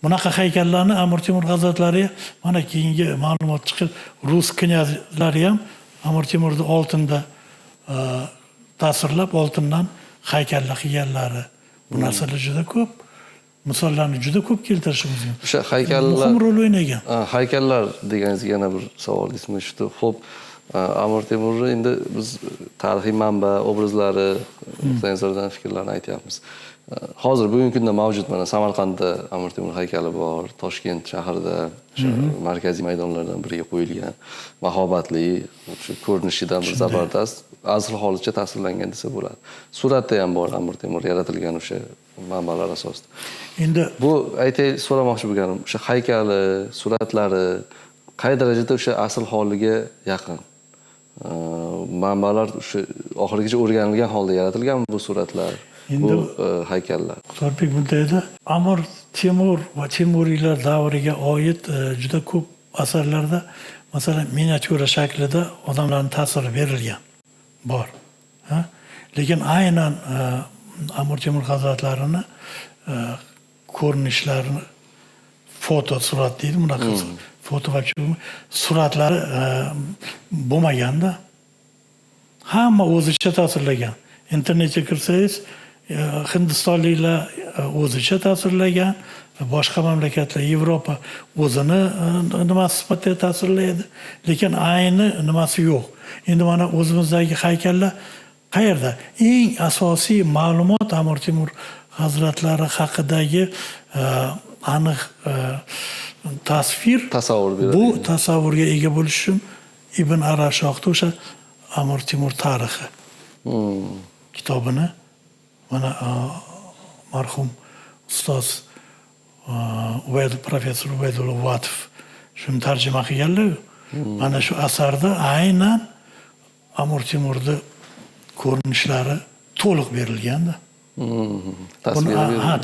Bunaqa haykallarni Amir Temur hazratlari mana keyingi ma'lumot chiqib, rus knyazlari ham Amir Temurni oltinda ta'sirlab, oltindan haykallar qilganlari. Bu narsalar juda ko'p. Misollarni juda ko'p keltirishimiz mumkin. O'sha haykallar muhim rol o'ynagan. Haykallar deganingizga yana bir savol ismi tushdi. Xo'p, Amir Temurni endi biz tarixiy manba, obrazlari, senzordan fikrlarni aytyapmiz. Hozir bugungi kunda mavjud mana Samarqandda Amir Temur haykali bor, Toshkent shahrida o'sha markaziy maydonlardan biriga qo'yilgan, mahobatli, o'sha ko'rinishidan bir zabardast, asl holicha tasvirlangan desa bo'ladi. Suratda ham bor Amir Temur yaratilgan o'sha manbalar asosida. Endi bu so'ramoqchi bo'lganim, o'sha haykali, suratlari qay darajada o'sha asl holiga yaqin? Manbalar o'sha oxirigacha o'rganilgan holda yaratilgan bu suratlar, bu haykallar. To'rtbek bundayda Amir Temur va Temuriylar davriga oid juda ko'p asarlarda masalan miniatyura shaklida odamlarning tasviri berilgan. Bor. Lekin aynan Amir Temur hazratlarini ko'rinishlarini foto surat deydi, bunaqa foto va suratlari bo'lmaganda hamma o'zicha tasvirlagan. Internetga kirsangiz Hindistonliklar o'zicha tasvirlagan, boshqa mamlakatlar, Yevropa o'zini nimasi sifatida tasvirlaydi, lekin ayni nimasi yo'q. Endi mana o'zimizdagi haykallar qayerda? Eng asosiy ma'lumot Amir Temur hazratlari haqidagi aniq tasavvur beradi. Bu tasavvurga ega bo'lish uchun Ibn Arashoqda o'sha Amir Temur tarixi kitobini mana marhum ustoz professor Ubaydullo Vatov shuni tarjima qilganlar. Mana shu asarda aynan Amir Temurni ko'rinishlari to'liq berilganda.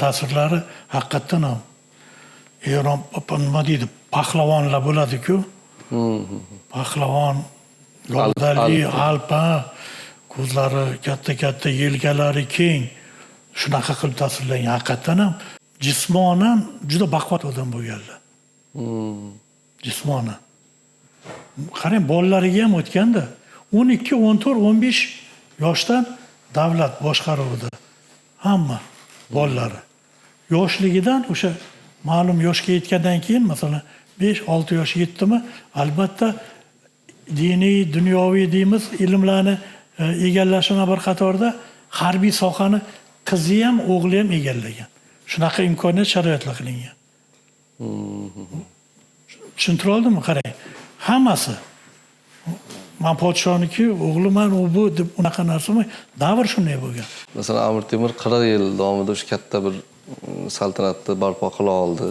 Tasvirlari haqiqatan ham Eron nima deydi, pahlavonlar bo'ladi-ku. Pahlavon, gavdali, alpa, ko'zlari katta, yelkalari keng. Shunaqa qilib tasvirlangan. Haqiqatan ham jismonan juda baquvvat odam bo'lganlar. Jismonan. Qarang, bolalariga ham o'tganda 12, 14, 15 yoshdan davlat boshqaruvida. Hamma bolalari. Yoshligidan o'sha ma'lum yoshga yetgandan keyin, masalan 5-6 yosh yetdimi, albatta diniy, dunyoviy deymiz, ilmlarni egallashini bir qatorda harbiy sohani qizi ham, o'g'li ham egallagan. Shunaqa imkoniyat sharoitlar qilingan. Tushuntira oldimmi? Qarang, hammasi. Men podshoniki, o'g'liman, u bu deb unaqa narsa emas. Davr shunday bo'lgan. Masalan, Amir Temur 40 yil davomida o'sha katta bir saltanatni barpo qila oldi.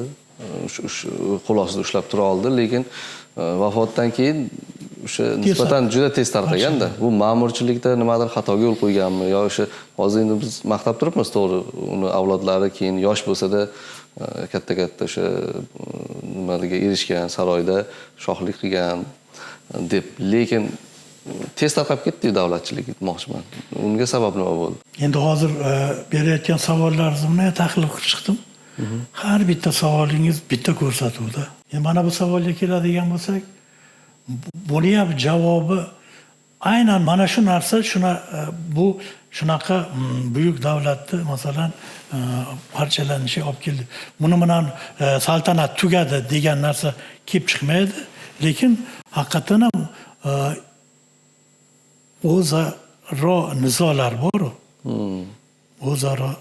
xulosada ushlab tura oldi, lekin vafotdan keyin o'sha nisbatan juda tez tarqaganda, bu ma'murchilikda nimadir xatoga yo'l qo'yganmi yo o'sha hozir endi biz maqtab turibmiz, to'g'ri, uni avlodlari keyin yosh bo'lsa-da katta o'sha nimalarga erishgan, saroyda shohlik qilgan deb, lekin tez tarqab ketdi davlatchilik aytmoqchiman. Unga sabab nima bo'ldi? Endi hozir berayotgan savollaringizni tahlil qilib chiqdim. Har bitta savolingiz bitta ko'rsatuvda. Endi mana bu savolga keladigan bo'lsak, buni ham javobi aynan mana shu narsa, bu shunaqa buyuk davlatni masalan parchalanishiga olib keldi. Buni bilan saltanat tugadi degan narsa kelib chiqmaydi, lekin haqiqatan ham o'zaro nizolar bor. O'zaro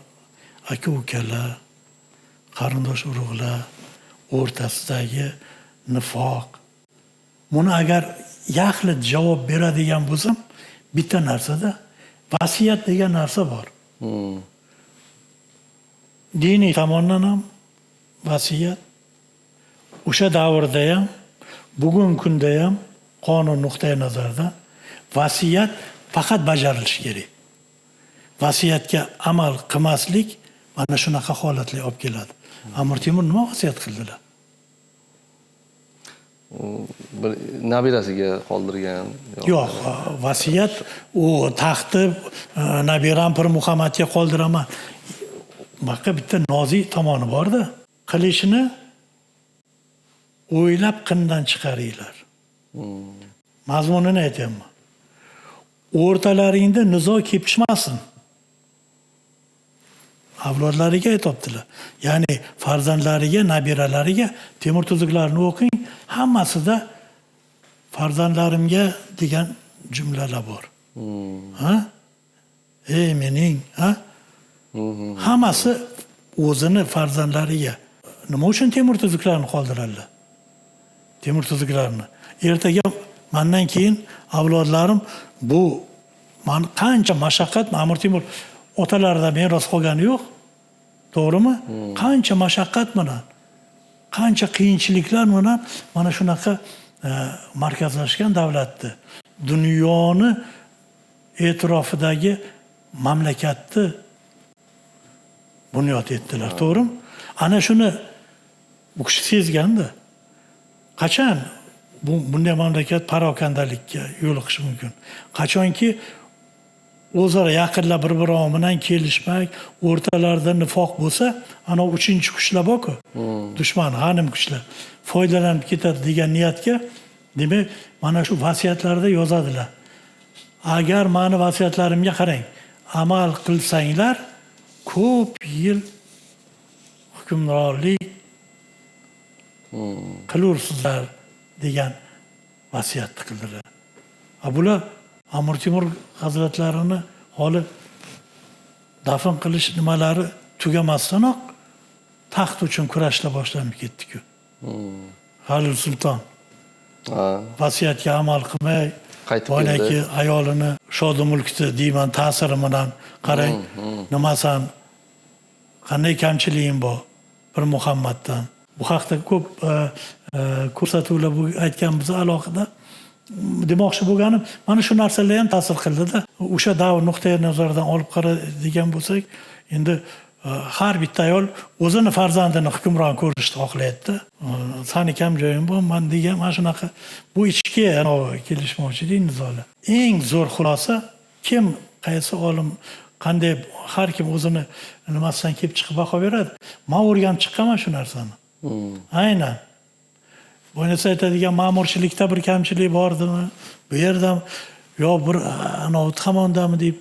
aka-ukalar, qarindosh urug'lar o'rtasidagi nifoq. Buni agar yaxlit javob beradigan bo'lsam, bitta narsada vasiyat degan narsa bor. Diniy tomondan ham vasiyat, o'sha davrda ham, bugungi kunda ham qonun nuqtai nazaridan vasiyat faqat bajarilishi kerak. Vasiyatga amal qilmaslik mana shunaqa holatlarga olib keladi. Amir Temur nima vasiyat qildilar? Bir nabirasiga qoldirgan. Yo'q, vasiyat u taxtni nabiram Pir Muhammadga qoldiraman. Bakka bitta nozik tomoni bor-da. Qilishni o'ylab qindan chiqaringlar. Mazmunini aytaman. O'rtalaringda nizo kelib chiqmasin. Avlodlariga aytibdilar. Ya'ni farzandlariga, nabiralariga Temur tuzuklarini o'qing, hammasida farzandlarimga degan jumlalar bor. Ha? Ey mening, ha? Hammasi o'zini farzandlariga. Nima uchun Temur tuzuklarini qoldiradilar? Temur tuzuklarini. Ertaga mendan keyin avlodlarim bu qancha mashaqqat Amir Temur otalaridan meros qolgani yo'q. To'g'rimi? Qancha mashaqqat bilan, qancha qiyinchiliklar bilan mana shunaqa markazlashgan davlatni, dunyoni e'tirofidagi mamlakatni bunyod etdilar, to'g'rimi? Ana shuni bu kishi sezganda, qachon bunday mamlakat parokandalikka yo'liqishi mumkin? Qachonki o'zaro yaqinlar bir-biri bilan kelishmak, o'rtalarida nifoq bo'lsa, ana uchinchi kuchlar bor-ku. Dushman, g'anim kuchlar foydalanib ketadi degan niyatga, demak, mana shu vasiyatlarda yozadilar. Agar meni vasiyatlarimga qarang, amal qilsanglar, ko'p yil hukmronlik qilursizlar degan vasiyatni qildilar. Bular Amir Temur hazratlarini holi dafn qilish nimalari tugamasdanoq taxt uchun kurashlar boshlanib ketdi-ku. Halil Sulton vasiyatga amal qilmay, boyaki ayolini shodi mulkni deyman ta'siri bilan qarang, nimasan, qanday kamchiligim bor bir Muhammaddan. Bu haqda ko'p ko'rsatuvlar aytganmiz alohida. Demoqchi bo'lganim, mana shu narsalar ham ta'sir qildi-da. O'sha davr nuqtai nazaridan olib qaraydigan bo'lsak, endi har bitta ayol o'zini farzandini hukmron ko'rishni xohlaydi. Sani kam joyim bor, men degan mana shunaqa bu ichki kelishmovchilik, nizolar. Eng zo'r xulosa kim, qaysi olim, qanday har kim o'zini nimasidan kelib chiqib baho beradi. Men o'rganib chiqqanman shu narsani. Aynan. Bo'lmasa aytadigan ma'murchilikda bir kamchilik bordimi? Bu yerda yo bir anovi tomondami deb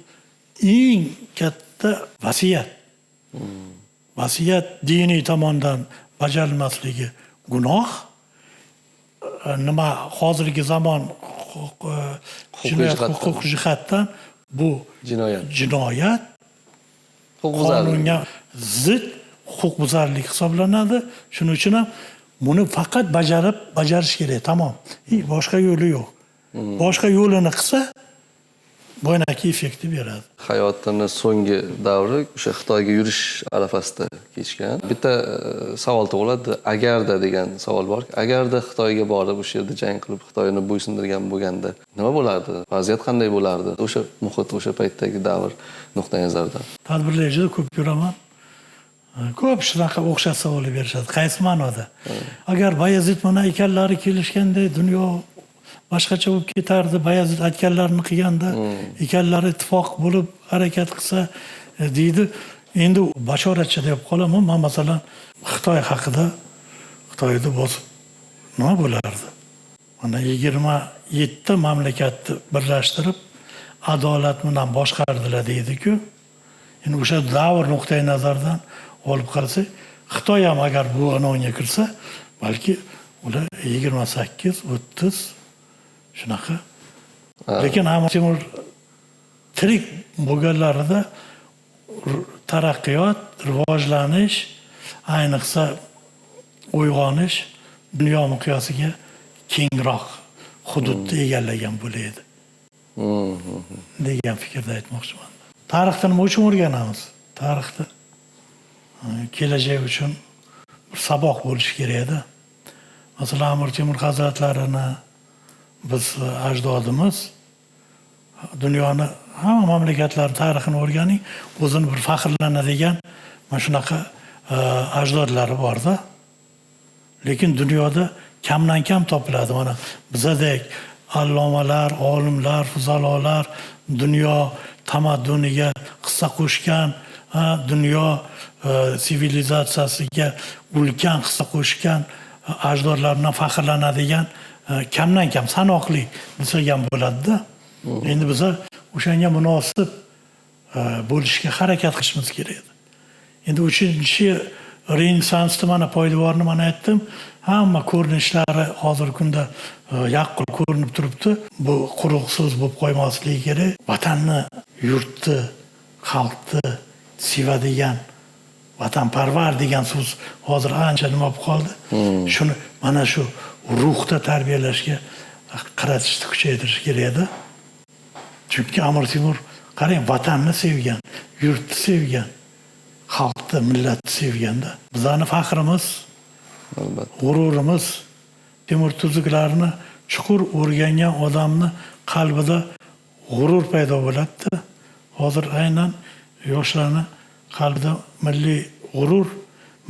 eng katta vasiyat. Vasiyat diniy tomondan bajarilmasligi gunoh. Nima hozirgi zamon huquq jihatdan bu jinoyat. Qonunga zid huquqbuzarlik hisoblanadi. Shuning uchun ham buni faqat bajarish kerak, tamom. Boshqa yo'li yo'q. Boshqa yo'lini qilsa, bo'ynaki effekti beradi. Hayotini so'nggi davri o'sha Xitoyga yurish arafasida kechgan. Bitta savol tug'iladi. Agarda degan savol bor. Agarda Xitoyga borib o'sha yerda jang qilib Xitoyni bo'ysundirgan bo'lganda nima bo'lardi? Vaziyat qanday bo'lardi? O'sha muhit, o'sha paytdagi davr nuqtai nazaridan. Tadbirlarda ko'p yuraman. Ko'p shunaqa o'xshash savollar berishadi. Qaysi ma'noda? Agar Bayazid mana ekanlari kelishganda dunyo boshqacha bo'lib ketardi. Bayazid aytganlarini qilganda ekanlari ittifoq bo'lib harakat qilsa deydi. Endi bashoratchi deb qolaman. Men masalan Xitoy haqida Xitoyda bosib nima bo'lardi? Mana 27 mamlakatni birlashtirib adolat bilan boshqardilar deydi-ku. Endi o'sha davr nuqtai nazaridan olib qarasak, Xitoy ham agar bu anonga kirsa, balki ular 28, 30 shunaqa. Lekin Amir Temur tirik bo'lganlarida taraqqiyot, rivojlanish, ayniqsa uyg'onish dunyo miqyosiga kengroq hududni egallagan bo'laydi. degan fikrda aytmoqchiman. Tarixdan nima uchun o'rganamiz? Tarixda kelajak uchun bir saboq bo'lishi kerak edi. Masalan, Amir Temur hazratlarini biz ajdodimiz dunyoni hamma mamlakatlar tarixini o'rganing, o'zini bir faxrlanadigan mana shunaqa ajdodlari borda. Lekin dunyoda kamdan kam topiladi. Mana bizadek allomalar, olimlar, fuzalolar dunyo tamadduniga hissa qo'shgan, dunyo sivilizatsiyasiga ulkan hissa qo'shgan ajdodlardan faxrlanadigan kamdan kam sanoqli desak ham bo'ladi-da. Endi biz o'shanga munosib bo'lishga harakat qilishimiz kerak edi. Endi uchinchi Renesansda mana poydevorni mana aytdim, hamma ko'rinishlari hozirgi kunda yaqqol ko'rinib turibdi. Bu quruq so'z bo'lib qo'ymasligi kerak. Vatanni, yurtni, xalqni sevadigan, vatanparvar degan so'z hozir ancha nima bo'lib qoldi. Shuni mana shu ruhda tarbiyalashga qaratishni kuchaytirish kerak edi. Chunki Amir Temur qarang, vatanni sevgan, yurtni sevgan, xalqni, millatni sevganda. Bizning faxrimiz, g'ururimiz Temur tuzuklarini chuqur o'rgangan odamni qalbida g'urur paydo bo'ladi. Hozir aynan yoshlarning qalbida milliy g'urur,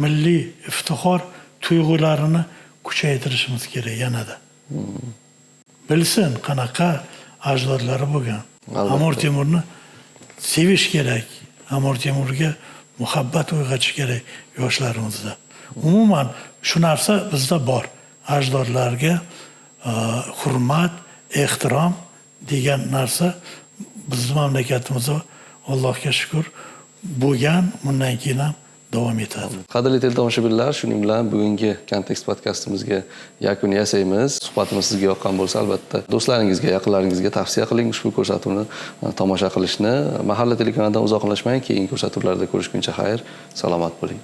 milliy iftixor tuyg'ularini kuchaytirishimiz kerak yanada. Bilsin qanaqa ajdodlari bo'lgan. Amir Temurni sevish kerak. Amir Temurga muhabbat uyg'otish kerak yoshlarimizda. Umuman shu narsa bizda bor. Ajdodlarga hurmat, ehtirom degan narsa bizning mamlakatimizda Allohga shukr bo'lgan, bundan keyin ham davom etadi. Qadrli teletomoshabinlar, shuning bilan bugungi Kontekst podkastimizga yakun yasaymiz. Suhbatimiz sizga yoqqan bo'lsa, albatta do'stlaringizga, yaqinlaringizga tavsiya qiling ushbu ko'rsatuvni tomosha qilishni. Mahalla telekanalidan uzoqlashmang, keyingi ko'rsatuvlarda ko'rishguncha xayr, salomat bo'ling.